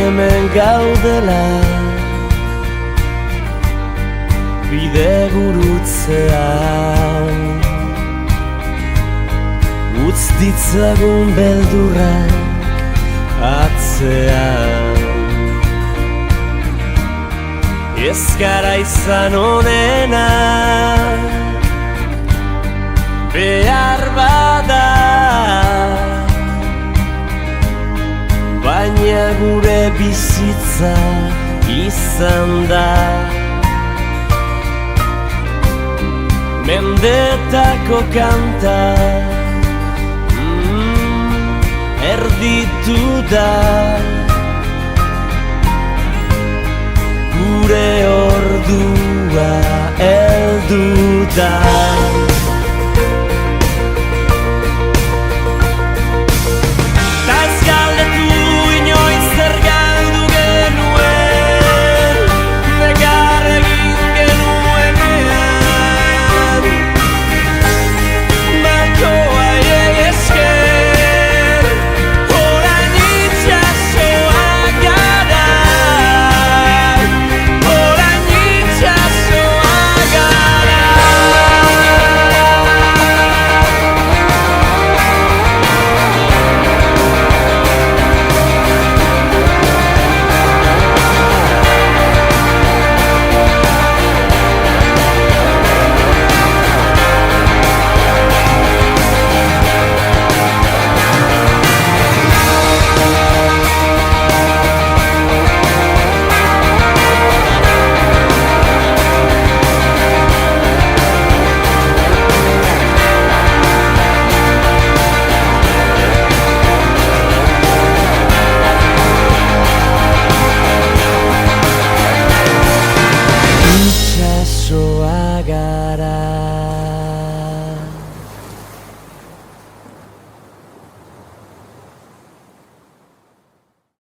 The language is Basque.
hemen gaudela bide gurutzean. Utz ditzagun beldurrak atzean. Ez gara izan onena behar bada, baina gure bizitza izan da. Mendetako kanta erditu da, gure ordua heldu da.